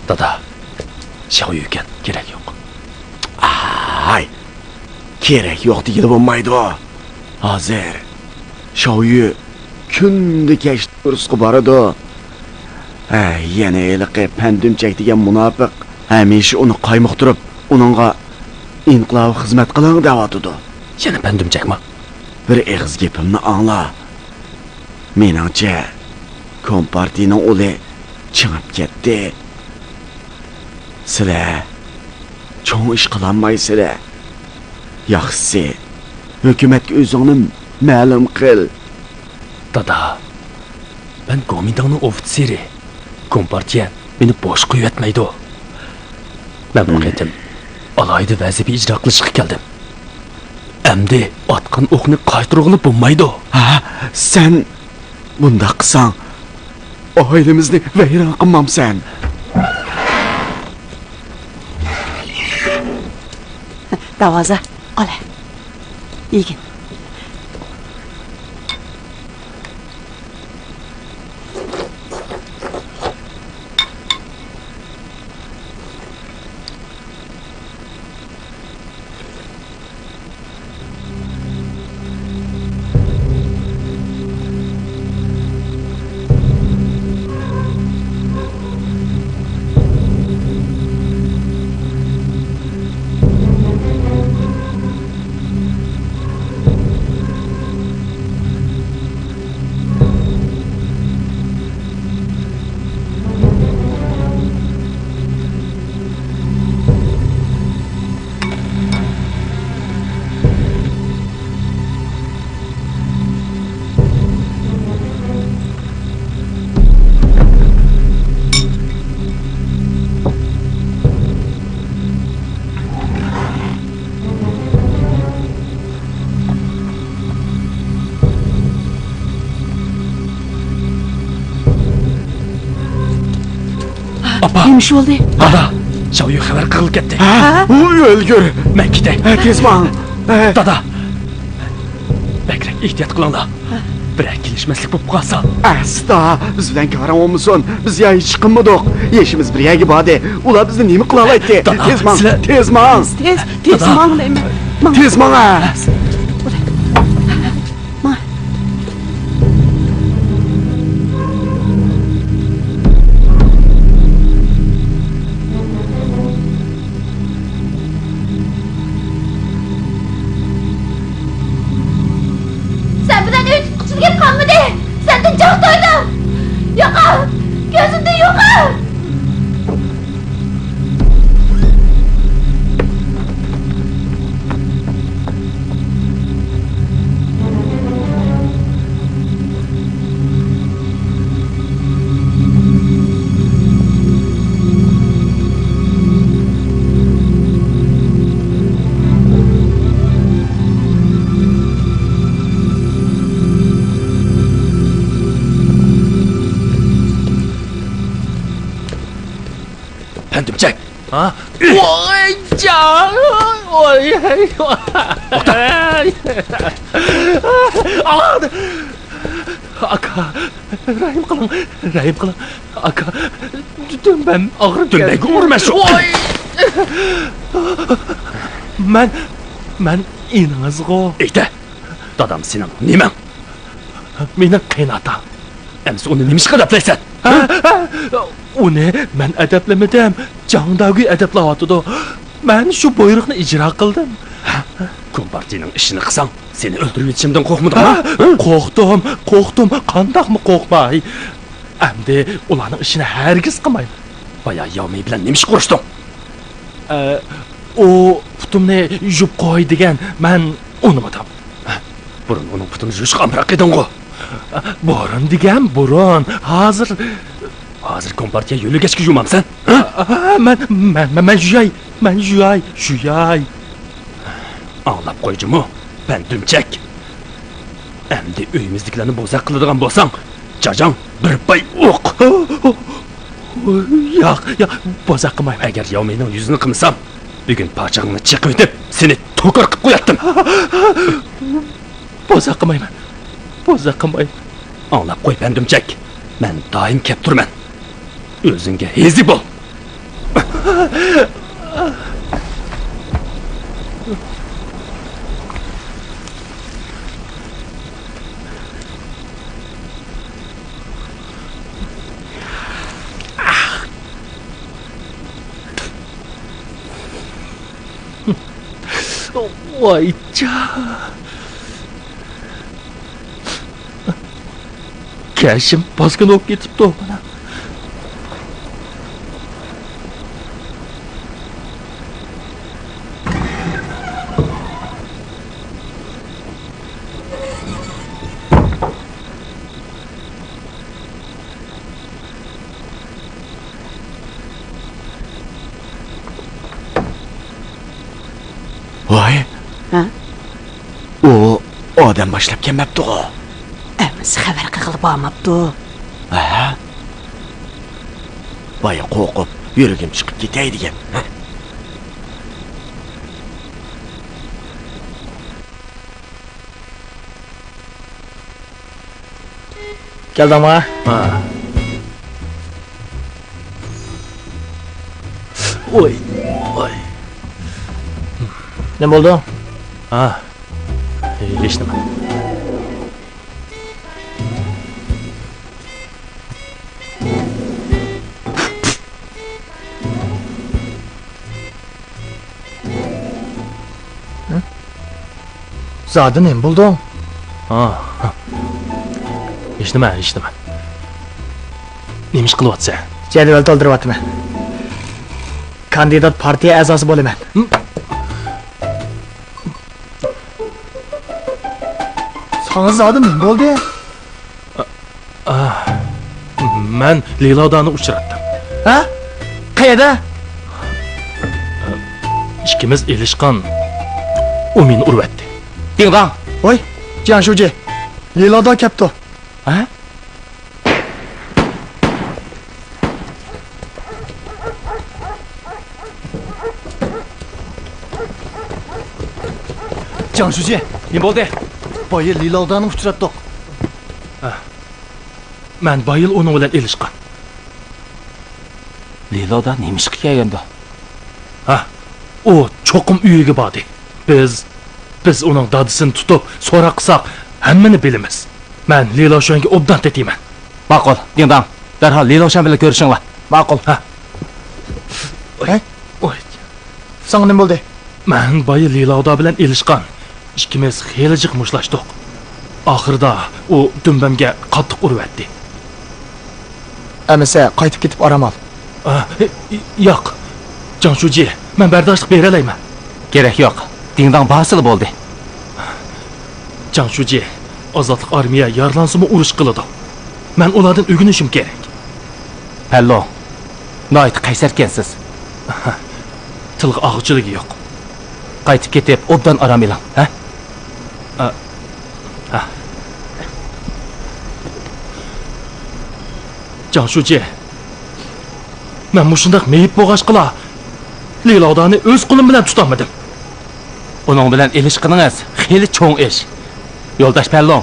Dada, Xiaoyu'ga kerak yo'q. Ay, kerak yo'q deyilib bo'lmaydi. Hozir Xiaoyu kundi kechdi kursga boradi. Yana eliqi pandumchak degan munofiq hamisha uni qaymoqtirib, uningga inqilob xizmat qiling deyotdi. Yana pandumchakmi? Bir eg'iz gapimni angla. Meningcha kompartiyaning o'li chingib ketdi. Sizlar cho'ng ish qilolmaysizlar. Yaxshisi, hukumatga o'zingni ma'lum qil. Dada, ben Komintangning ofitseri. Kompartiya meni bosh qo'yatmaydi. Men bu qatim alayda vazifa ijro qilishga keldim. Endi otgan o'qni qaytarg'ili bo'lmaydi. Ha, sen bunda qilsang oilamizni vayron qilmamsan. Davoza, ola. Yegin. Apa, Neymiş oldu? Dada, Xiaoyu xabar qilib ketdi. O'lgur. Men ketay. Tez bang. Dada, bakrak ehtiyot qilinglar. Biroq kelishmaslik bo'lib qolsa. Asta, biz bilan karam olmasin. Biz ya hech chiqmadik. Yeshimiz bir yagi bordi. Ular bizni nima qila oladi? Tez bang. Tez bang. Tez manglayman. Tez bang. Sen bilen üç çizgi kalmadı. Senden çok doydum. Yoka. Gözümde yoka. Pandumchak. Ha? Ôi trời ơi. Aka, rahim qiling. Aka, ben ağrım Dönmeye urma şu. Ôi. Men inanızgo. İşte, dadam senin nimen? Menin kıynatam. Emsi onu neymiş adaplaysan? Onu ben adaplemedim. Candagi adaplayatdı. Ben şu buyruğunu icra kıldım. Kompartiyanın işini kısan seni öldürüp yetişimden korkmadın ha? Korktum. Kandak mı korkmay? Endi ulanın işini herkes kılmayın. Bayağı yavmayı bilen neymiş konuştum? O putumni yuvib qo'y degan, men unutmadim. Burun uning putini yuvish qamroq eding ku. Burun degan burun. Hozir kompartiya yo'ligachga yuvmamsan? Men yuvay. Anlab qo'yjimi? Pandumchak. Endi uyimizdagilarni bo'zaq qiladigan bo'lsang, jajang bir pay o'q. Yo'q, bo'zaq qilmayman. Agar yovmiyning yuzini qilsam, Bugün parçanını çıkıp edip seni tokar kıp koyattım. Boza qilmayman. Boza qilmayman. Anlab qo'y bandimchak. Men doim kep turman. O'zingga hezi bo'l. Voycha. Kashim bosqin olib ketibdi mana. Voy, Ha? o odam boshlab kelmabdi o. Emiz xabar qilib olmabdi. Ha? Voy, qo'rqib, yuragim chiqib ketay degan. Keldingmi? Ha. Oy, oy. Nima bo'ldi? Ha. Hech nima. Zodi nima bo'ldi? Ha. Hech nima. Nima ish qilyapsan? Jadval to'ldiryapman. Kandidat partiya a'zosi bo'laman. Sana zodi nima bo'ldi? Men Leylodani uchratdim. Ha? Qayerda? Ikkimiz elishqan. U meni urvatdi. Dingdang. Voy, Janshuji. Liloda kapto. Ha? Janshuji, Nima bo'ldi? boya Lilodani uchratdik. Men bayil uning bilan elishqan. Liloda nima ish qilganda? Ha, u cho'qim uyiga bordi. Biz uning dadisini tutib, so'ra qilsak, hammani bilamiz. Men Liloshanga obdan tetiyman. Ma'qul, Dingdang. Darhol Liloshan bilan ko'rishinglar. Ma'qul. Ha. Hey, Oy, sana nima bo'ldi? men bayi Liloda bilan elishqan. Ikkimiz xelijiq mushtlashdik. Oxirida u dumbamga qattiq urvatdi. Amasa qaytib ketib oramal. Yo'q. Janshuji, men bardoshlik bera olmayman. Kerak yo'q. Dingdang basili bo'ldi. Janshuji, ozodlik armiya yarlansimi urush qiladi. Men ulardan o'rganishim kerak. Pallo. Noit qaysarkansiz. Tilga og'chiligi yo'q. Qaytib ketib, obdan aramilang, ha? Janshuji, men mushundaq meyib bo'g'ashqila Lilodani o'z qo'lim bilan tutolmadim. Uning bilan ilishqiningiz xeli cho'ng ish. Yo'ldosh Pallon,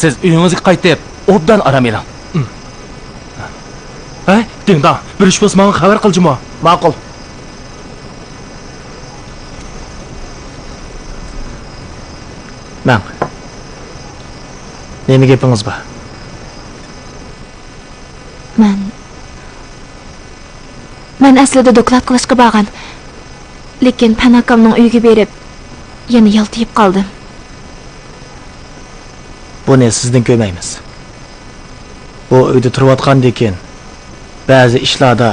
siz uyingizga qaytib, obdan aramilang. Ha? Dingdang, bir ish bo'lsa menga xabar qiljimo. Ma'qul. Mang. Nima gapingiz bor? Men aslida doklad qilishga borgan. Lekin Panakamning uyiga berib, yana yaltiyib qoldim. Buni sizdan ko'maymiz. Bu uyda turayotgandan keyin ba'zi ishlarda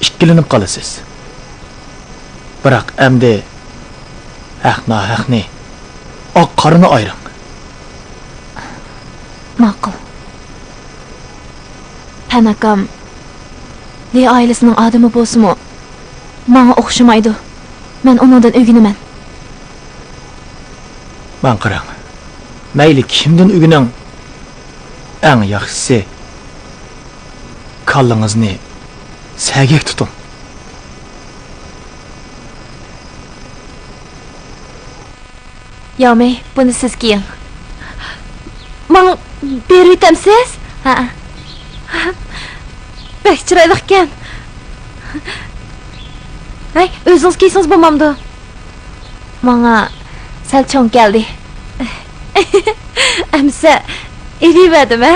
ikkilanib qolasiz. Biroq endi haqni oq qorini ayring. Ma'qul. Panakam Li oilasining odami bo'lsa-mu, menga o'xshamaydi. Men undan o'g'inaman. Man qarang. Mayli kimdan o'gining, eng yaxshisi kallangizni sagak tuting. Yo'may, buni siz kiying. Men berib o'tamsiz? Ha. Bek chiroyli ekan. Hay, o'zingiz kiysangiz bo'lmamdi. Menga sal cho'ng keldi. Amsa, eliverdim, ha?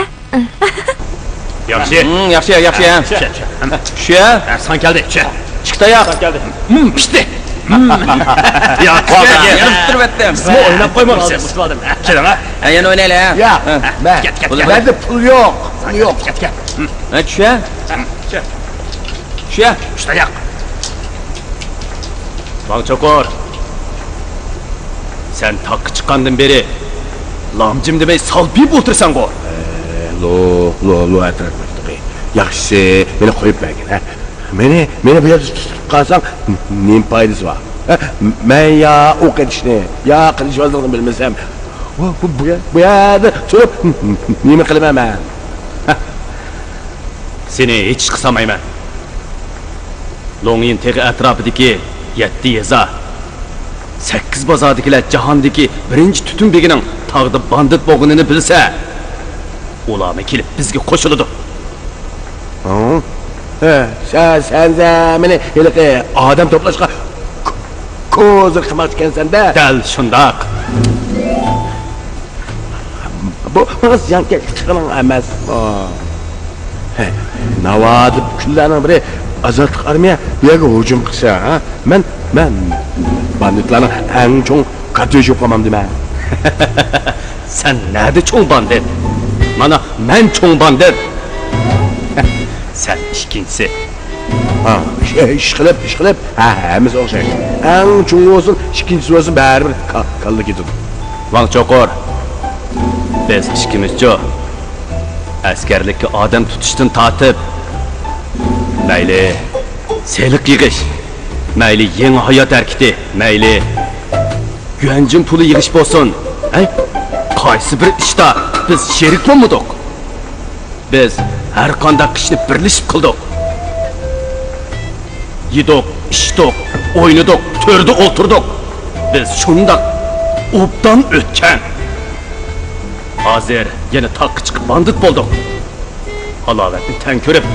Yaxshi. Yaxshi, yaxshi. Shu. San keldi. Chiqdi ya. Keldi. Pishdi. Ya, Yarım turbatdim. siz o'ynab qo'ymoqchisiz. Keling, ha? Yana o'ynaylar. Ya, ben. Ket. Bende pul yok. Pul yok. Ket. Ha, shu. Shu. Usta yaq. Bang Çokor. Sen takı çıkandın beri lamcım demey salbip otursan go. Lo atrafdagi. Yaxshisi, meni qo'yib bergin, ha. Meni bu yerda tutib qolsang, nim foydasi bor? Men ya o'qitishni, ya qilish yozlig'ini bilmasam, bu yerda turib nima qilaman men? Seni hiç kısamayman. Longin tegi atrofidagi 7 yeza 8 bozordagilar jahondagi birinchi tutun begining tog'da bandit bo'lganini bilsa, ularni kelib bizga qo'shiladi. Sen meni hiliqi odam to'plashga ko'zir qilmoqchi ekansan-da. Dal shundoq. Bu ziyonkashlik qilgan emas. Navadib kunlarning biri azatliq armiya bu yerga hujum qilsa, ha? Men banditlarning eng cho'ng qattiq yo'qamam deyman. Sen nerede çoğun bandit? Mana men çoğun bandit. Sen ikincisi. Ha, ish qilib, hammamiz o'xshash. Eng cho'ng bo'lsin, ikkinchisi bo'lsin, baribir kalla ketadi. Van Çokor. Biz ikimizcha askarlikka odam tutishdan tortib, mayli seliq yig'ish, mayli yangi hayot harakati, mayli güvencin puli yig'ish bo'lsin. Qaysi bir ishda biz sherik bo'lmadik. Biz har qanday ishni birlashib qildik. Yedik, ichdik, o'ynadik, to'rda o'tirdik. Biz shundoq obdan o'tgan. Hozir yana taqqa chiqib bandit bo'ldik. Halovatni tang ko'rib,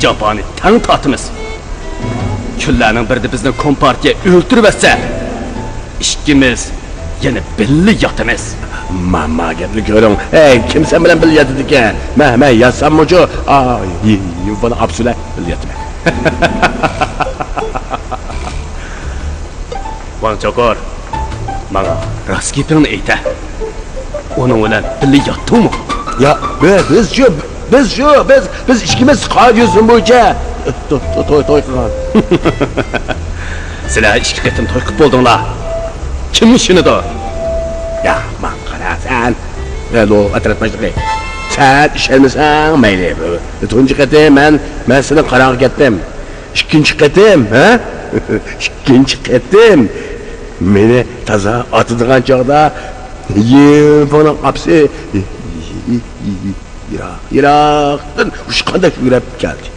jafoni tang tortimiz. Kunlarning birida bizni kompartiya o'ltirib atsa, ikkimiz yana birga yotamiz. Mamma gapni ko'ring. Kim sen bilan birga yotadi ekan? Men yotsammo'chu, buni absula bilyapman. Van Çokor, bana rost gapingni ayta. Onun bilan birga yotdingmi? Ya biz ikkimiz qo'ydiyo'sin bo'yicha to'y qilgan. Sizlar ikki qatim to'y qilib bo'ldinglar. Kim ishinidir? Ya, man qarasan. Lo atrofdagi. Sen ishlamsan, mayli. Tunji qatim men seni qarog'i ketdim. Ikkinchi qatim, ha? Ikkinchi qatim meni toza otadigan chog'da yevona qapsi Iroqdan ushqanda yurib keldi.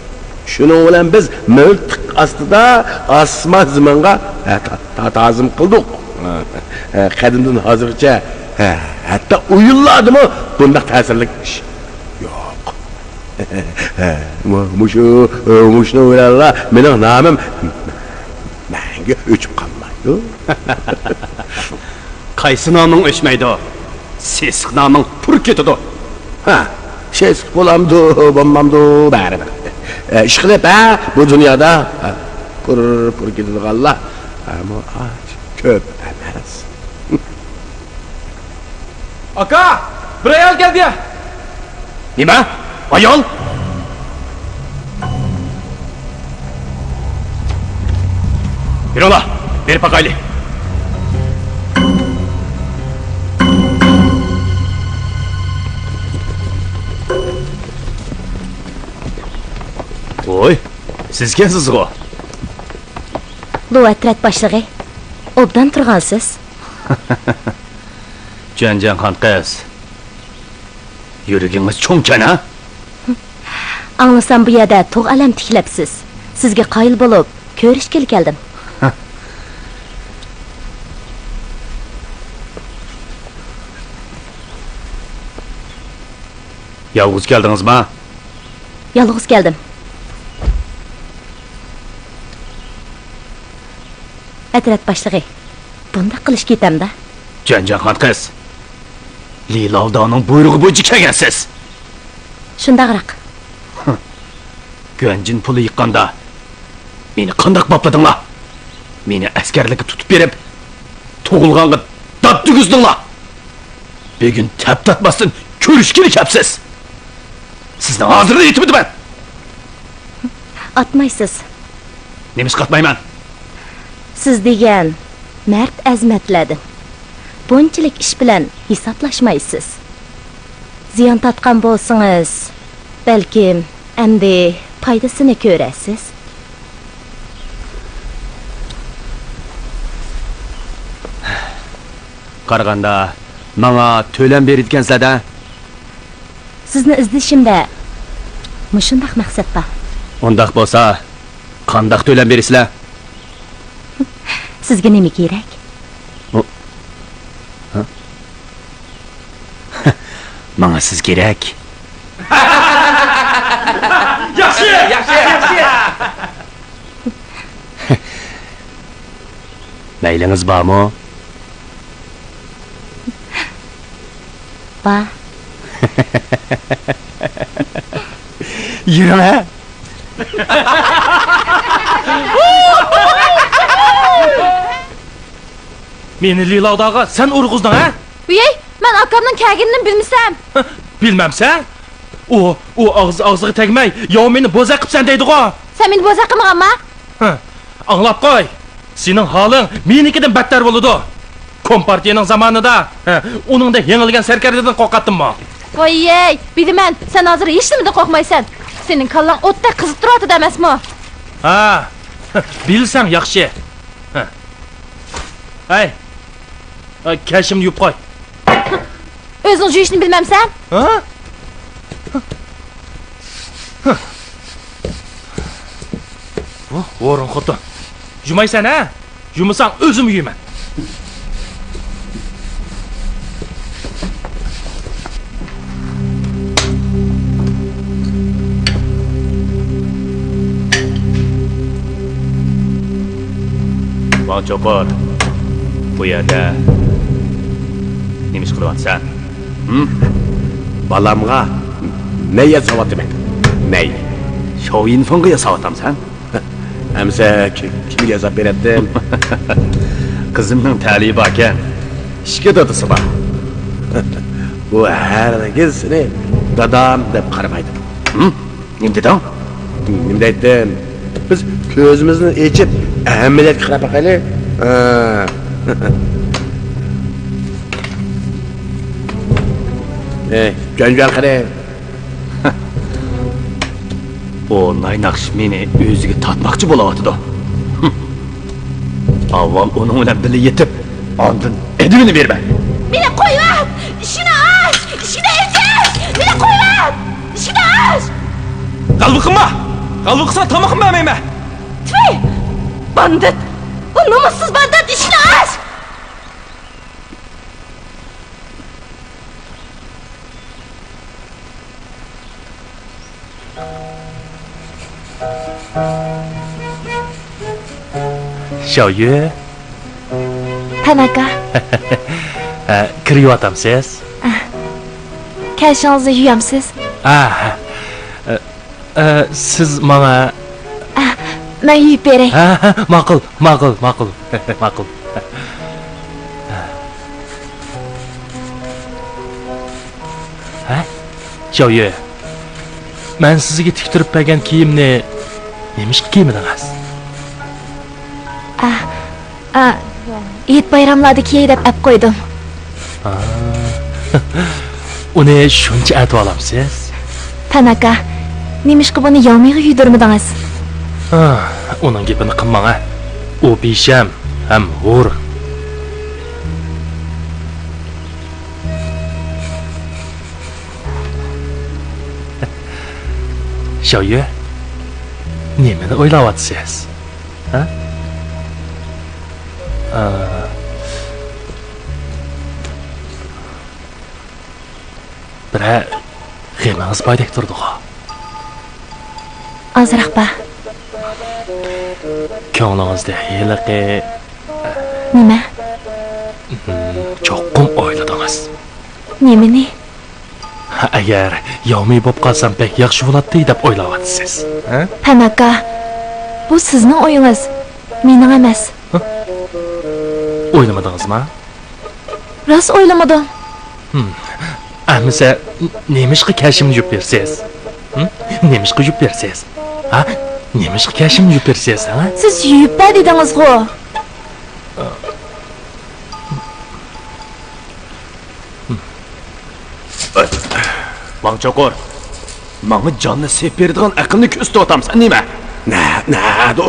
Shuning bilan biz miltiq ostida osmon zamonga ta'zim qildik. Qadimdan hozircha hatto o'yinlardimi bunday ta'sirli ish yo'q. Mushnu o'yinlar mening nomim menga o'chib qolmaydi. Qaysi noming o'chmaydi? Sesiq noming pur ketadi. Ha, sesiq bo'lamdi, bo'lmamdi, baribir. Ish qilib, bu dunyoda pur ketadiganlar ammo ko'p emas. Aka, bir ayol keldi ya. Nima? Ayol? Birola, berib baqayli. Oy, sizkensiz o. Luvatrat başlığı. Obdan turgansız. Cancan kız. Yürügünüz çoğunken ha? Anlasam bu yerda to'q alam tiklabsiz. Sizga qoyil bo'lib, ko'rishgil keldim. Yalnız geldiniz mi? Yolg'iz keldim. Atrat boshlig'i. Bunda qilish ketamda. Janjanxon qiz. Lilavdaning buyrug'i bo'yicha kelgansiz. Shundaqroq. Gönjin puli yiqqanda meni qandoq bopladinglar? Meni askarlikka tutib berib, tug'ilganga dab tuguzdinglar. Bugun taptatmasdan ko'rishga kelibsiz. Sizni hozirda yetibdiman. Atmaysiz. Nemish qatmayman. Siz degan mard azmatladim. Bunchalik ish bilan hisoblashmaysiz. Ziyon tatgan bo'lsangiz, balkim endi foydasini ko'rasiz. Qaraganda menga to'lam berayotgansizlar-da. Sizni izlashimda mushundaq maqsad bor. Undaq bo'lsa, qandoq to'lam berasizlar? Sizga nima kerak? Menga siz kerak. Yaxshi. Maylingiz bormi? Ba, Yuring ha. Meni Lilavdaga sen urg'uzding ha? Uyey, men akamning kelganini bilmasam. Bilmamsan? O og'ziga tegmay, yo meni bo'za qilibsan deydi-ku. Sen meni bo'za qilmaganma? Anglab qo'y. Sening holing menikidan battar bo'ladi. Kompartiyaning zamonida uningda yengilgan sarkardadan qo'rqatdimmi? Voyey, bilaman, sen hozir hech nimadan qo'rqmaysan. Sening kallang o'tda qizib turadi emasmi? Ha, bilsam yaxshi. Hey, kashimni yuvib qo'y. O'zing yuvishni bilmamsan? Ha? O'rin xotin. Yumaysan ha? Yumasang o'zim yuyman. Bak Chopar, bu yerda nima ish qilyapsan? Balamga ney yasavatım? Ney? Show infonga yasavatamisan? Emse kimi yazap berettim? Qizimning ta'libi ekan. İşke dadısı var. Bu herkesini dadam deb qaramaydi. Nima deding? Nima deydim? Biz ko'zimizni echib ahamiyatga qarab baqaylik. Gönjal qara. O naynaqsh meni o'ziga tatmoqchi bo'layotdi. Avval uning bilan birga yetib, ondan edimini berma. Meni qo'yib, ishini aç, ishini erkak. Meni qo'yib, ishini aç. Qalbi qilma. Qalbi qilsa tomoqim bermayman. Tvoy! Bandit! Bu nomussuz bandit ishini aç. Xiaoyue, Tanaka, kiryapsiz? kashingizni yuyamsiz? Siz menga Men yuyib beray. ma'qul. Ma'qul. Xiaoyue, men sizga tiktirib bergan kiyimni nemish kiymidingiz? Eid bayramlarda kiyay deb olib qo'ydim. Uni shuncha aytib olamsiz? Tanaka, nemishqa buni yomiyga yuydirmadingiz? Uning gapini qilmang. U besham ham hur. Xiaoyue, nimani o'ylayapsiz? Ha? Xemangiz paydek turdi-ku. Azroq ba. Ko'nglingizda heliqi Nima? cho'qqum o'yladingiz. Nimani? Agar yo'miy bo'lib qolsam pek yaxshi bo'ladi deb o'ylayapsiz. Ha? Panaka. Bu sizning o'yingiz. Mening emas. O'ylamadingizmi? Rost o'ylamadim. Amisa nemishqa kashimni yuvib bersiz? Nemishqa yuvib bersiz? Ha? Nemishqa kashimni yuvib bersiz, ha? Siz yuyib dedingiz-ku. Bangchoqor. Menga jonni sevib beradigan aqlni ko'rsatib otamsan, nima? Ne,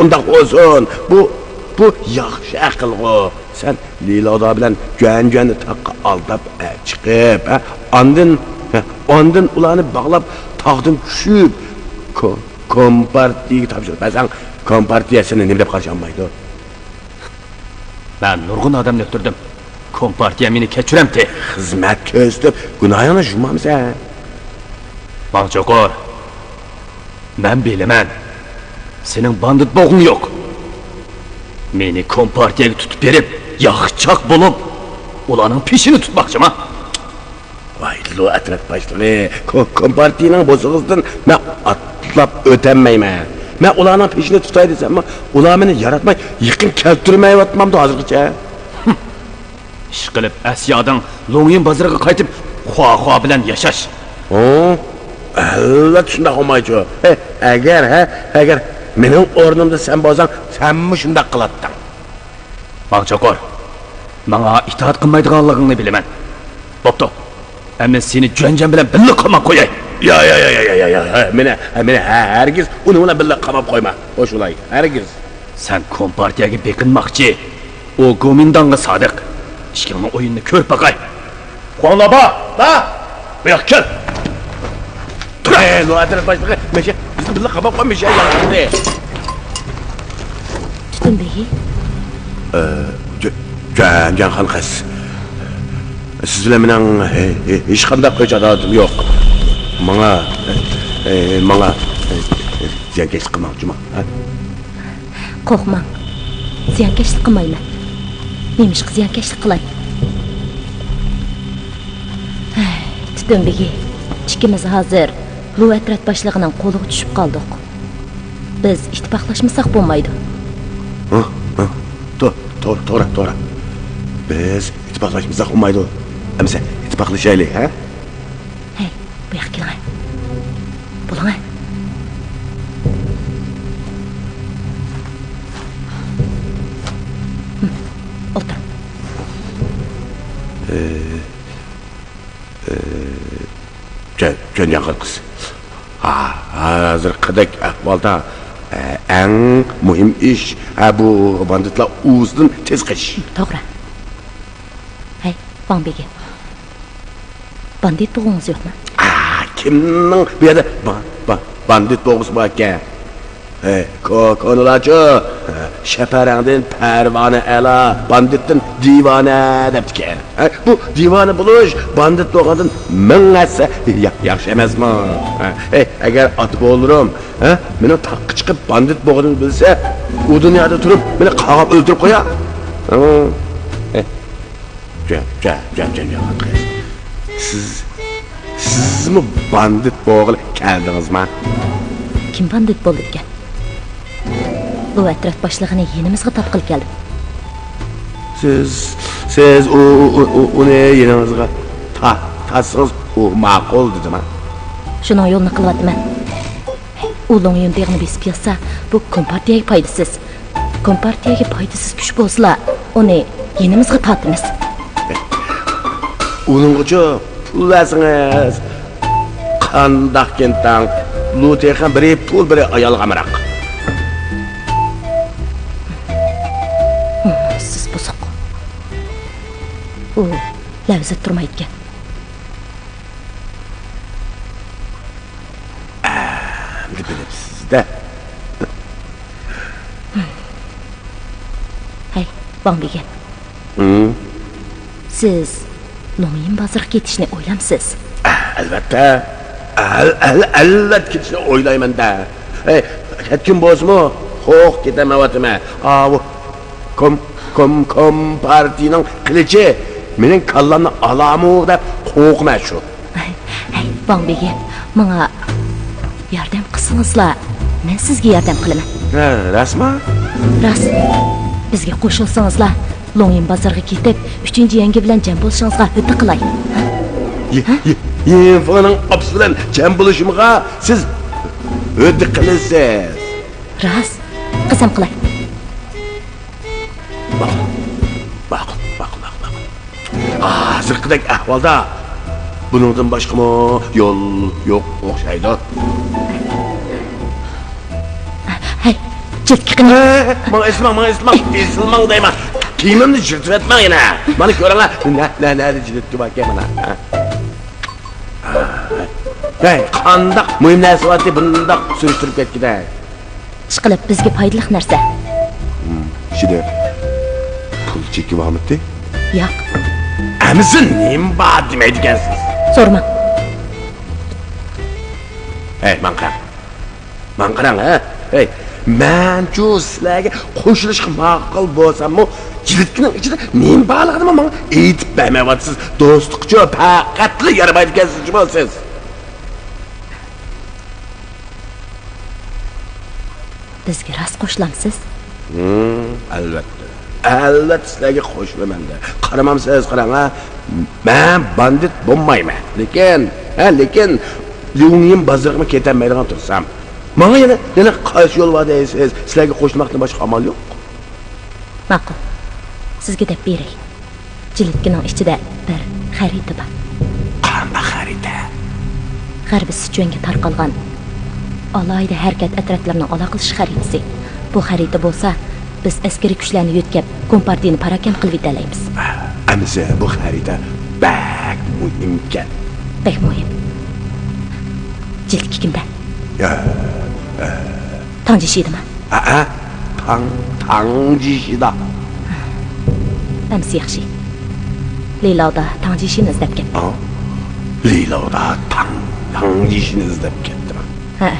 undaq olsun. Bu yaxshi aql-ku. Sen Liloda bilan güven taqqa aldab chiqib, andın ularni bağlab taqdan tushib, kompartiyaga topshirib, sen kompartiyasini nima deb qarashamaydi? Ben nurg'un odamni o'ldirdim. Kompartiya meni kechiramdi. Xizmat ko'rsatib, gunohingni yuvmamsan. Bangchoqor. Ben bilaman. Senin bandit bo'g'ing yo'q. Meni kompartiyaga tutib berib, yaxshichoq bo'lib, ularning peshini tutmoqchiman. Vaylo atraf başlığı, kompartiyaning bozug'izdan men atlab o'tamayman. Men ularning peshini tutay desam, ular meni yaratmay, yaqin keltirmayotmamdi hozirgacha. Ish qilib Asiyadan Longyin bozoriga qaytib, xua bilan yashash. Allah shunday olmaydi. Agar mening o'rnimda sen bo'lsang, senmi shunday qilarding? Bangchoqor, menga itoat qilmaydiganligingni bilaman. Bo'pti. Amma seni jo'njam bilan birga qamab qo'yay. Ya. Meni hergiz uni bilan birga qamab qo'yma. Xo'sh ulay, hergiz. Sen kompartiyaga beqinmoqchi. O Gomindanga sodiq. Ishkingning o'yinini ko'r baqay. Qo'nlaba, bu yoqqa kel. Lo atraf başlığı, meşe bizni birga qamab qo'ymish yalanadi. Tutunbegi. Can xalqas. Siz bilan mening hech qanday qo'ychadim yo'q. Menga ziyonkashlik qilmoqchiman. Qo'rqmang. Ziyonkashlik qilmayman. Nemishqa ziyonkashlik qilay? Tutunbegi. İkimiz hozir Ruvatrat boshlig'ining qo'liga tushib qoldik. Biz ittifoqlashmasak bo'lmaydi. To'g'ri. Biz ittifoqlashmasak bo'lmaydi. Amsa ittifoqlashaylik, ha? Hey, bu yoqqa keling. Bo'ling. O'tir. Can xalqas. Hozirgidek ahvolda eng muhim ish bu banditlar o'zidan tez qochish. To'g'ri. Hey, Vangbegi. Bandit bo'g'ingiz yo'qmi? Kimning bu yerda bandit bo'g'isi bor ekan? Ko'nulachi shaparangdan parvona ala, banditdan divona debdikan. Bu divona bo'lish bandit bo'lgandan mingasa yaxshi emasmi? Agar ot bo'lirim, meni taqqa chiqib bandit bo'lganini bilsa, u dunyoda turib meni qag'ab o'ldirib qo'yar. Sizmi bandit bo'g'ilib keldingizmi? Kim bandit bo'ldi ekan? Bu atrof boshlig'ini yenimizga topqil keldim. Siz uni yeningizga tassiz u ma'qul dedimi? Shuni yo'lni qilyapman. U Longyin deg'ini besib kelsa, bu kompartiyaga foydasiz. Kompartiyaga foydasiz kuch bo'lsa, uni yenimizga tortamiz. Uning uchun pullasingiz qandaq kentdan Lutexan biri pul biri ayolga amroq. Siz buzuq. U lavzat turmaydi ekan. Bilibsiz-da. Hey, Vangbegi. Siz Longyin bozoriga ketishni o'ylamsiz? Albatta. Allat ketishni o'ylayman-da. Ketkin bo'lsa-mu, xo'q ketamayapman. Bu kompartiyaning qilichi mening kallamni alamu deb qo'rqman shu. Bang begi, menga yordam qilsangizlar, men sizga yordam qilaman. Rasman? Ras. Bizga qo'shilsangizlar, Longyin bozorga ketib, 3-yangi bilan jam bo'lishingizga huddi qilay. Yinfoning ops bilan jam bo'lishimga siz huddi qilasiz. Ras, qasam qilay. Bak. Hozirgidek ahvolda buningdan boshqami yo'l yo'q o'xshaydi. Hey, jetki qini. Mana esmang deyman. Kiyimimni jirtib etmang yana. Mana ko'ringlar, nada jirtib ekan mana. Hey, qandaq muhim narsa bordi, bundaq surishtirib ketgida. Ishqilib bizga foydali narsa. Shida pul cheki bormi-ti? Yo'q. Amizin nima bor demaydi ekansiz? So'rma. Hey, man qarang, ha? Hey, men chu sizlarga qo'shilishga ma'qul bo'lsam-mu, jilitkining ichida nima borligini menga aytib bermayapsiz. Do'stlikcha faqatli yaramaydi ekansiz bo'lsiz. Bizga ras qo'shilamsiz? Albatta sizlarga qo'shilaman-da. Qaramamsiz, qarang, ha? Men bandit bo'lmayman. Lekin Longyin bozoriga ketolmaydigan tursam, menga yana qaysi yo'l bor deysiz? Sizlarga qo'shilmoqdan boshqa amal yo'q. Ma'qul. Sizga deb beray. Jilitkining ichida bir xarita bor. Qanday xarita? G'arbiy Sichuanga tarqalgan alayda harakat atroflarining aloqalish xaritasi. Bu xarita bo'lsa, biz askariy kuchlarni yo'tkab, kompartiyani parakam qilib yetalaymiz. Amsa bu xarita bak muhimkan. Bek muhim. Jilitki kimda? Tanjishidimi? Tanjishida. Amsi yaxshi. Leylada Tanjishini izlab ketdi. Leylada Tanjishini izlab ketdimi? Ha.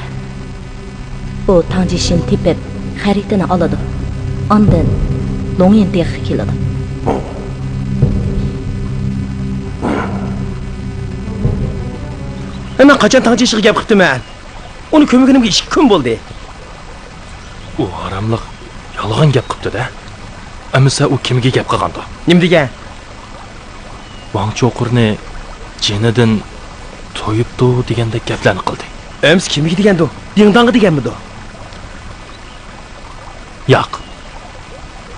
U Tanjishini tepib, xaritani oladi. Ondan Longyin teg'i keladi. Men qachon Tanjishga gap qilibman? Uni ko'mganimga 2 kun bo'ldi. U haramliq yolg'on gap qilibdi-da. Amsa u kimga gap qilgandi? Nim degan? Wang Choqurni jinidan to'yibdi degandek gaplarni qildi. Ams kimga degandi? Dingdang'i deganmidi? Yo'q.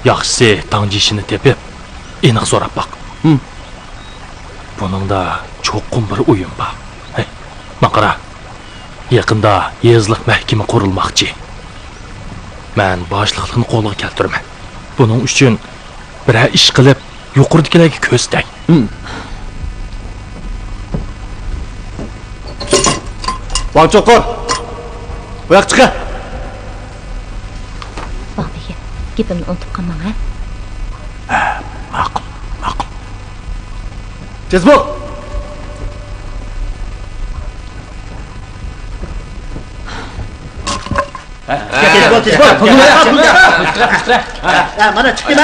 Yaxshisi Tanjishini tepib, aniq so'rab baq. Buningda cho'qim bir o'yin bor. Maqara. Yaqinda yezliq mahkama qurilmoqchi. Men boshliqlikni qo'lga keltiraman. Buning uchun bir ish qilib, yuqoridagilarga ko'z tag. Wang Choqur. Bu yoqqa chiq. Bak begi, gapimni unutib qolmang, ha? Ma'qul. Tez bo'l. Tez bo'l. Mana chiqdimi?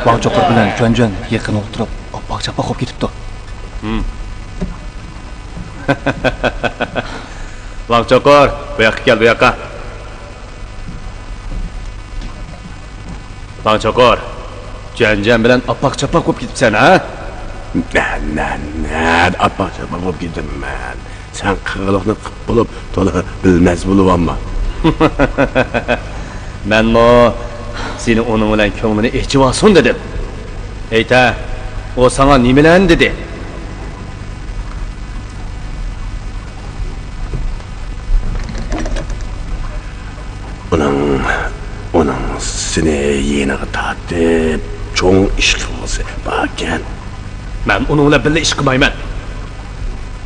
Wang Choqur bilan Juan yaqin o'tirib, oppoq chapaq qolib ketibdi. Wang Choqur, bu yoqqa kel, bu yoqqa. Wang Choqur, Juan bilan oppoq chapaq qolib ketibsan, ha? Oppoq chapaq qolib ketibman. Sen qilliqni qilib bo'lib, to'la bilmas bo'lyapman. Menmi seni onun bilan ko'nglini echib olsin dedim. Ayta, o sana nimalan dedi? Onun seni yeniga tortib, cho'ng ish qilmoqchi borkan. Men onun bilan birga ish qilmayman.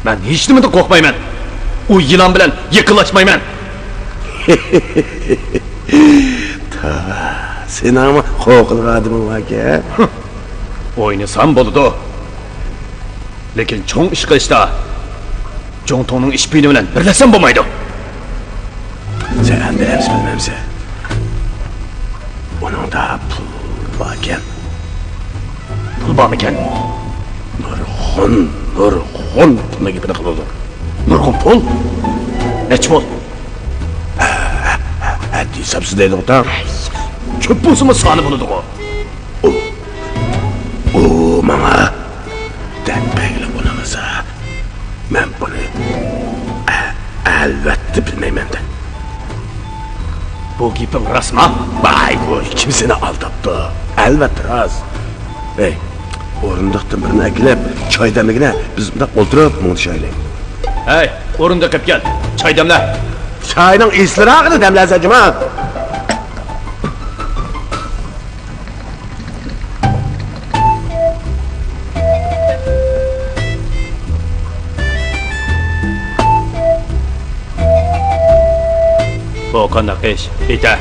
Men hech nimadan qo'rqmayman. U yilon bilan yaqinlashmayman. Senin ama korkulu adamın var ki. o'ynasam bo'ladi. Lekin cho'ng ish qilishda Jontongning ish buyuni bilan birlashsam bo'lmaydi. Sen de hepsi bilmemse. Onun da pul varken. Pul bormikan? Nurg'un pulni gapini qiladi. Nurg'un pul? Nech pul? Haddi hisobsiz deydi o'tar. Ko'p bo'lsa soni bo'ladi-ku. O bana tepegli bulunmasa ben bunu elbette bilmeyim de. Bu gaping rostmi? Vay bu kim seni aldattı? Elbette rast. Hey, o'rindiqdan birini akilib, choy damligina biz bunda o'tirib mung'ishaylik. Hey, o'rindiq qilib kel. Choy damla. Choyning islirog'ini damlasajima. Bu qanday ish? Ayta.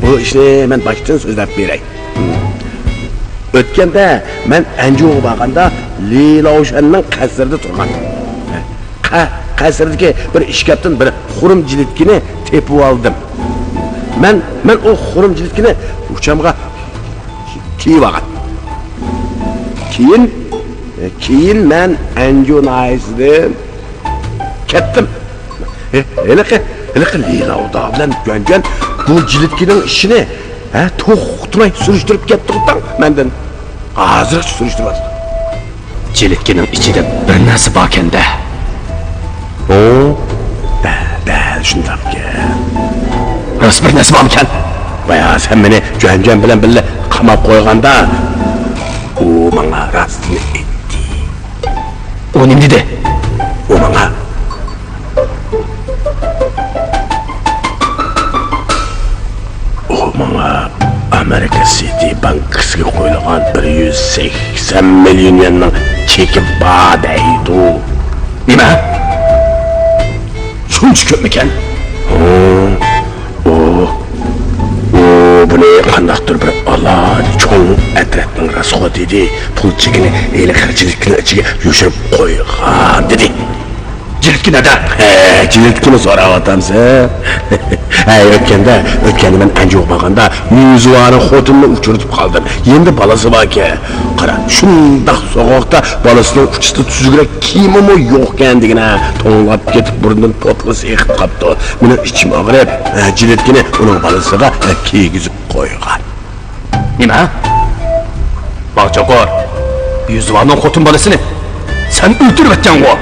Bu ishni men baştan so'zlab beray. O'tganda men Anjuga borganda Lilovshanning qasrida turgan. Qasrdagi bir ishkapdan bir xurum jilitkini tepib oldim. Men o xurum jilitkini uchamga kiyib olgan. Keyin men Anju naisidan ketdim. Hele Lilovda bilan görgen bu jilitkinin işini to'xtamay surishtirib ketdi o'tan mendan. Hozir surishtiradi. Jilitkining ichida bir narsa bor ekanda. Bel shundoq ekan. Rost bir narsa bor ekan. Baya sen meni görgen bilan birga qamab qo'yganda u menga rostini aytdi. O nima dedi? U menga Amerika City bankasiga qo'yilgan 180 million yenning cheki bor deydi. Nima? Shuncha ko'pmikan? Buni qandaqdir bir alad cho'ng atratning rasxod dedi. Pul chekini eli xarjlikning ichiga yushirib qo'ygan dedi. Jilitkida? Jilitkini so'rayaptamsa. O'tganda men Anjuga borganda Yuzvani xotinni uchirib qoldim. Endi balasi bor-ki. Qara, shundoq so'g'oqda balasining uchida tuzukroq kiyimimi yo'q ekandigina to'nglab ketib burundan potlisi yiqib qoldi. Meni ichim og'rib, jilitkini uning balasiga kiygizib qo'ygan. Nima? Bog'chaqor, Yuzvani xotin balasini sen o'ldirib atgan-ku.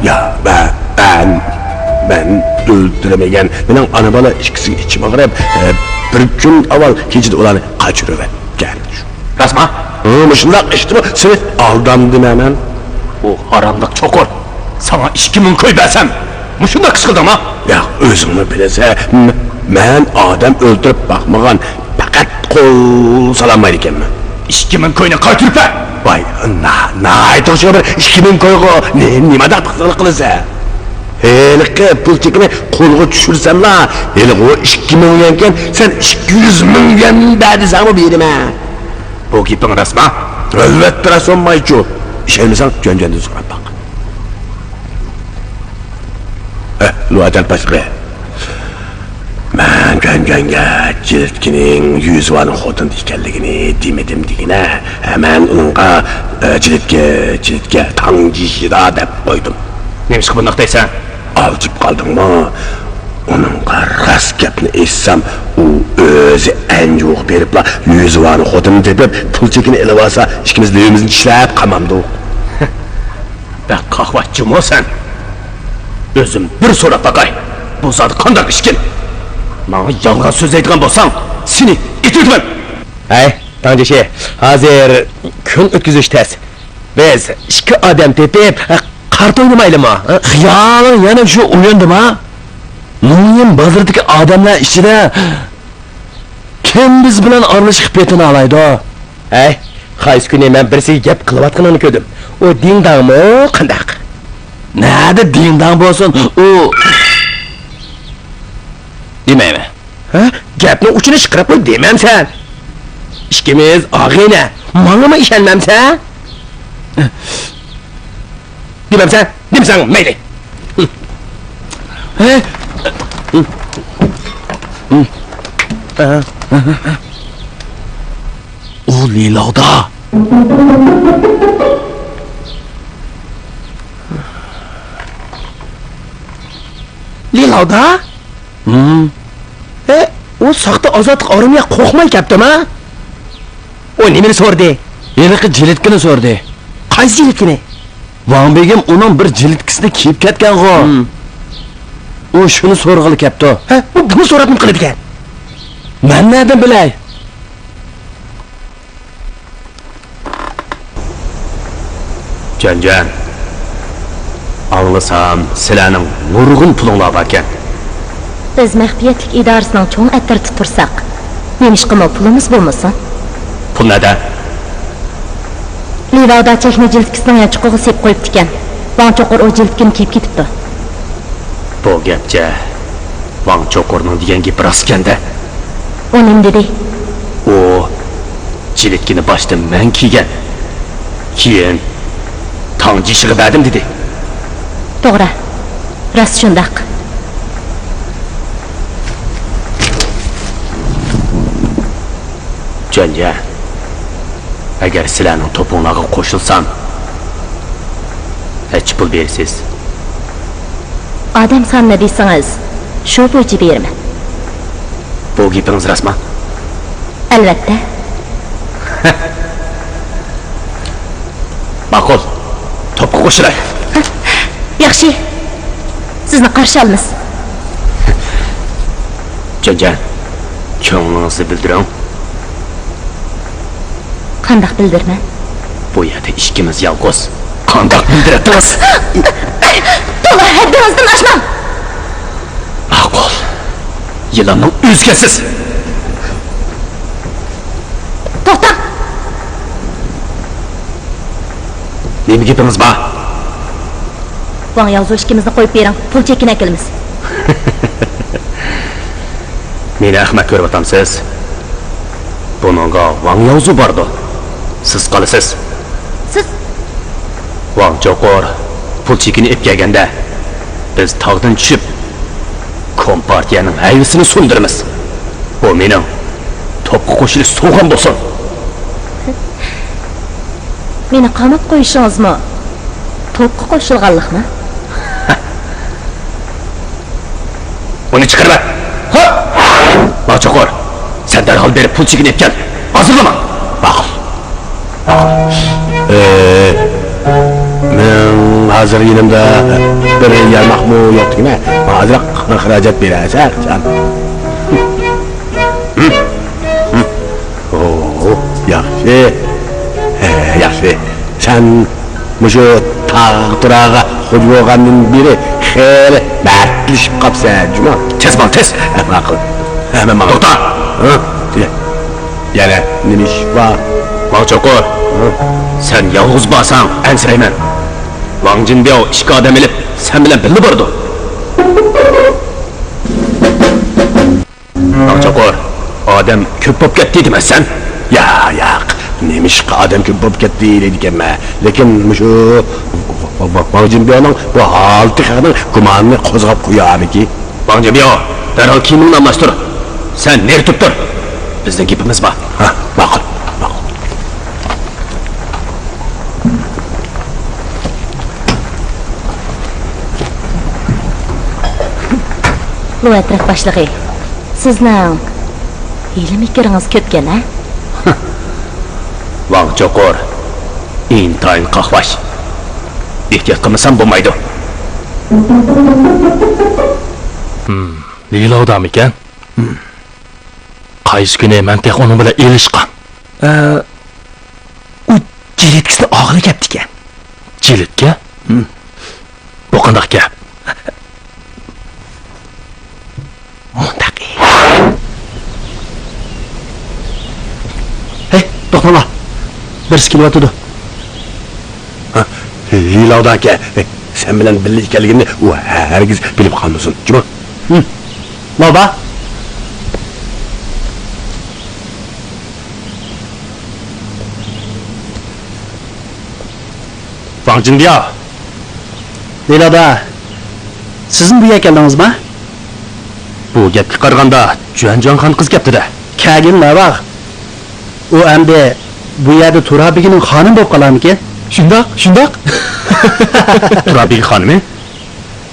Ya ben öldüremegen. Benim ana bala ikisi içim ağrıp bir gün avval kechida ularni kaçırıp etken. Rasma? Şundaq işte bu seni aldandım hemen. O haramlık çokor. Sana 2000 koy versem. Muşunda kışkıldım ha? Ya özümü bilese ben adam öldürüp bakmagan fakat kol salamaydı ekenman. 2000 koyunu kaytırıp ver. Vay aytırışı bir 2000 koygu nimada tıksılık kılırsa. Helik'e pul çekini kolga düşürsem la, helik o 2000 yenken sen 200 milyon derdi sana berim ha. Bu gipin rasma? Elbette rasm mayçu. İşelmesen göncende sonra bak. Lu acel başka. Ben göncenge Jilitkinin Yuzvani xotin ekanligini demedim digine. Hemen onunla jilitga tangjishida deb qo'ydim. Neymiş bundoq deysan? Alçıp kaldın mı? Onunla rast gapni eshsam, u o'zi Anjuga berib la Yuzvani xotinni tepib pul chekini ilib olsa, ikkimiz leyimizni tishlab qamamdi. Ben qahvatçım o sen. Özüm bir so'rab bakay. Bu zat qanday ishkin? Bana yalgan söz aytgan bo'lsang, seni itirdim. Hey, Tanjishi, hozir kun o'tkazish tez. Biz ikki odam tepib qart o'ynamaylikmi? Xiyoling yana shu o'yindimi? Muhim bozordagi odamlar ichida kim biz bilan aralashib ketini olaydi? Hey, qaysi kuni men birsiga gap qilayotganini ko'rdim. O dingdangmi, qandaq? Nada dingdang bo'lsin, u demayman. Ha? gapni uchini chiqarib qo'y demamsan. İkimiz og'ayni. Menga ishonmamsan? Demamsan? Demsan, mayli. U Liloda. Liloda? O soxta ozodlik orimiga qo'rqmay kaptimi? O nimani so'rdi? Yeniqi jilitkini so'rdi. Qaysi jilitkini? Van begim uning bir jilitkisini kiyib ketgan-g'o. U shuni so'rg'ili kapti. Ha, bu buni so'rab qiladi ekan. Men nereden bilay? Can, anlasam sizlarning nurg'un pulinglar bor ekan. Biz maxfiyatlik idorasining cho'ng attirtib tursak, nemishqimi pulimiz bo'lmasin? Pul nada? Livoda chekni jildkisining yachuqiga sep qo'yibdi ekan. Van cho'qir o jildkini kiyib ketibdi. Bu gapcha Van Cho'qurning degan gapi rost ekanda. O nim dedi? O jilitkini boshda men kiygan. Keyin tongji ishiga berdim dedi. To'g'ri. Rost shundaq. Canja, agar sizlarning to'pinglarga qo'shilsam, hech pul bersiz. Odam sanni desangiz, shu bo'yicha beraman. Bu gapingiz rostmi? Albatta. Ma'qul. To'pga qo'shilay. Yaxshi. Sizni qarshi olamiz. Canja, ko'nglingizni bildiring. Qandaq bildirman? Bu yerda ikkimiz yolg'iz. Qandaq bildiradingiz? To'g'ri, haddingizdan oshmam. Ma'qul. Yılanning o'zgasiz. To'xta. Nima gapingiz bor? Van yozuv ishimizni qo'yib bering. Pul chekin akilamiz. Meni ahmoq ko'rib o'tamsiz. Buningga Van yozuv bordi. Siz qolasiz. Siz Van Cho'qur pul chekini ep kelganda biz tog'dan tushib kompartiyaning hayvisini so'ndiramiz. Bu mening to'pga qo'shilish so'g'im bo'lsin. meni qamab qo'yishingizmi? To'pga qo'shilganlikmi? Uni chiqarma. Ha! Van Cho'qur, sen darhol berib pul chekini epgan. Hazırlama. Ma'qul. Men hozir yenimda bir yarmaqmi yo'qligini, hozir xarajat berasan. Yaxshi. Yaxshi. Sen mushu taqdiraga xuj bo'lgandan beri xeyli baxtlishib qopsan, juma. Tez bol, tez. Ma'qul. Hemen ma'qul. To'xta. Yana nima ish bor? Van Cho'qur, sen yolg'iz borsan, ansirayman. Van Jinbiao ikki odam elib, sen bilan birga bordi. Van Cho'qur, odam ko'p bo'lib ketdi demasan? Yo'q. Nima ishqa odam ko'p bo'lib ketdi deydiganman. Lekin mushu Van Jinbiaoning bu holati haqida gumonini qo'zg'ab qo'yarmiki? Van Jinbiao, darhol kiyimingni almashtir. Sen nertib tur. Bizning gapimiz bor. Ha, ma'qul. Bu atrof boshlig'i. Sizning ilm fikringiz ko'pgan, ha? Van Cho'qur, intayin qahvash. Ehtiyot qilmasam bo'lmaydi. Lilo'dam ekan? Qaysi kuni men tek onun bilan elishgan? U jilitkisini og'ir gapdi ekan. Jilitga? Bu qanday gap? Muntaqi. Hey, to'xtala. Bir kelyapti. Liloda aka, sen bilan birga ekanligimni u hargiz bilib qolmasin. Juma. Baba. Wang Jinbiao, Leyla'da, sizin bu yerga keldingizmi? bu gapga qaraganda Juanjongxon qiz gapdi-da. Kagin bak. O endi bu yerda Turabigining xonim bo'lib qolarmikin? Shundoq. Turabegi xonimi?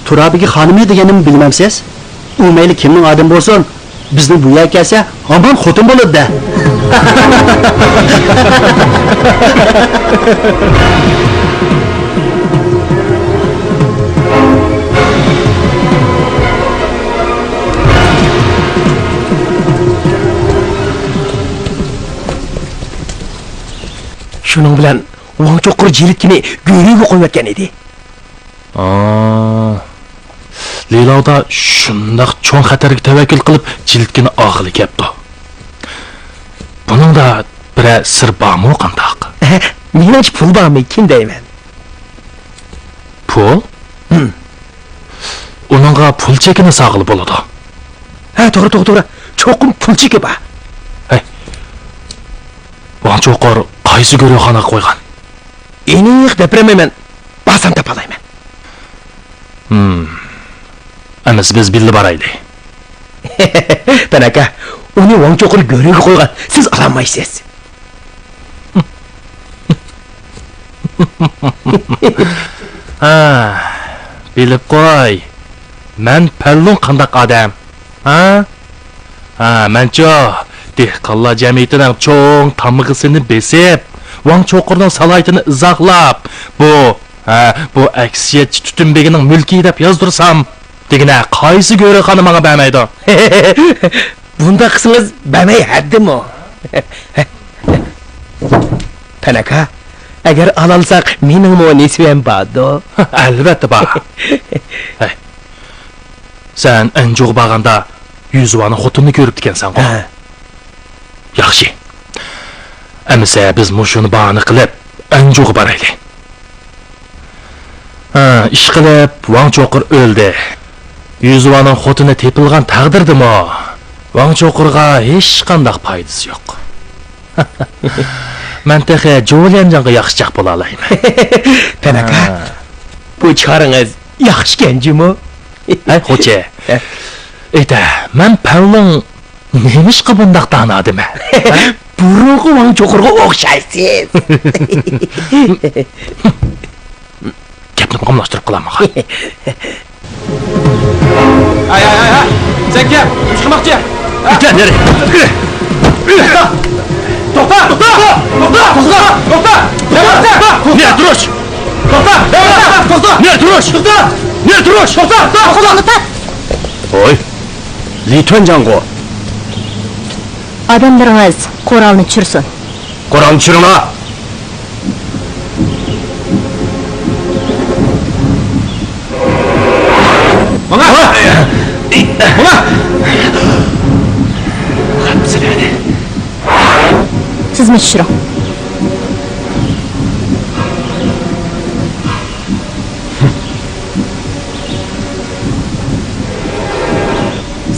Turabigi xonimi deganimni bilmamsiz? U mayli kimning odam bo'lsin, bizni bu yerga kelsa, hamon xotin bo'ladi-da. Shuning bilan Wang Cho'qir jilitkini go'riga qo'yayotgan edi. Leyla'da shundoq cho'ng xatarga tavakkul qilib jildkini og'ili kepti. Buningda bir sir bormi qandaq? Menimcha pul bormi kim deyman? Pul? Uningga pul chekini sog'ili bo'ladi. Ha, to'g'ri. Cho'qim pul cheki bor. Wang Cho'qir qaysi go'rixonaga qo'ygan? Eniq depirmayman. Basam tapalayman. Amis biz billi barayli. Tanaka, uni Wang Cho'qir go'riga qo'ygan. Siz alamaysiz. Bilib qo'y. Men Pallon qandaq odam? Mencho dehqonlar jamiyatining cho'ng tamg'isini besib, Wang Cho'qirning salohiyatini izohlab, bu aksiyatchi Tutunbegining mulki deb yozdirsam, degina qaysi go'rixona menga bermaydi? Bunda qilsangiz bermay haddimi? Tanaka, agar alalsak mening nisbam bordi. Albatta bor. Sen anjuq bag'anda Yuzvani xotinni ko'rib ekansan-ku. Yaxshi. Amisa biz mushuni bahona qilib anjuq boraylik. Ish qilib Wang Cho'qir o'ldi. Yuzvaning xotini tepilgan taqdirdimi? Wang Cho'qirga hech qanday foydasi yo'q. Men texe Julianjonga yaxshichaq bo'la olayman. Tanaka, bu choringiz yaxshi kenjimi? Xo'ja. Ayta, men Pallon nemishqa bundaq tanadimi? Burungi Wang Cho'qirga o'xshaysiz. Gapni muqamlashtirib qilaman. Ay. Sen kim? Chiqmoqchi. Gel nereye? To'xta! Ne duruş? Ne duruş? Qo'lingni pat. Oy. Li Tuanjang'o. Odamlaringiz qurolni tushirsin. Qur'on tushirma. Mana! Sizmi tushiring.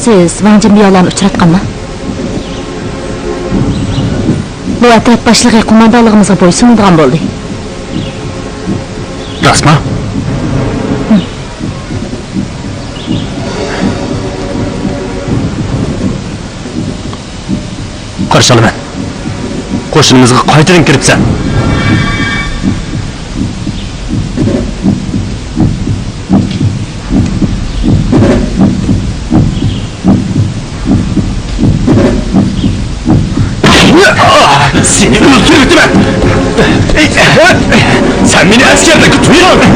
Siz Wang Jinbiaolarni uchratganmi? Bu atraf boshlig'i qo'mondonligimizga bo'ysunadigan bo'ldi. Rostmi? Qarshi olaman. Qo'shinimizga qaytadan kiribsan. Seni öldürürdüm ben! Sen beni askerdeki tuyuyorsun!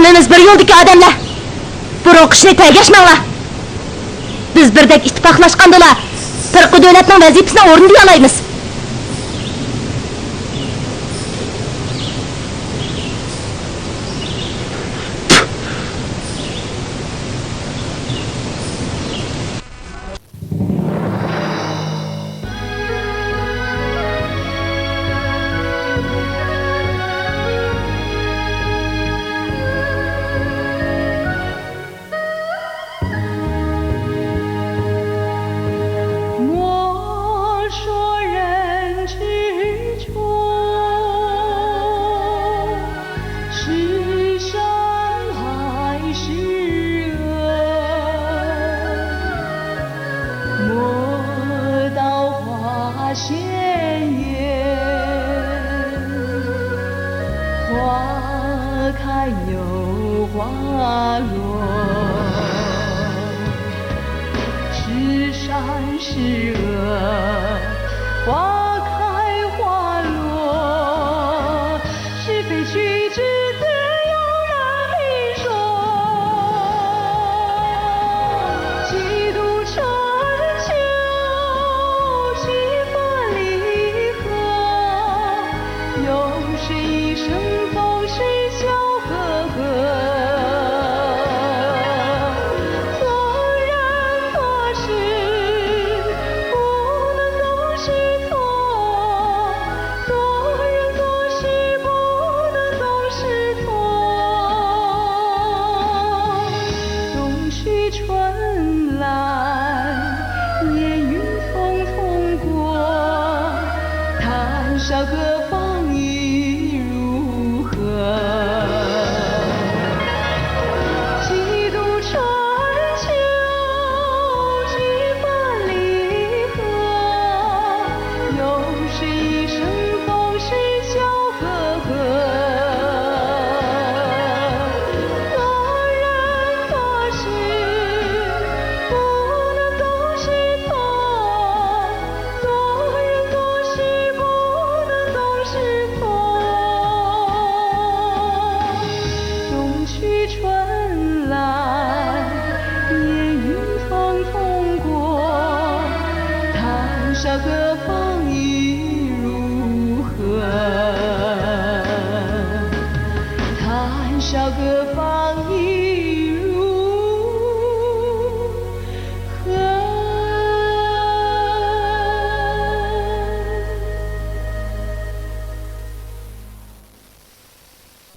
Hammamiz bir yo'ldagi odamlar. Bir o'qishni tayashmanglar. Biz birdek ittifoqlashgandilar. Turqi davlatning vazifasini o'rnay olamiz.笑个方意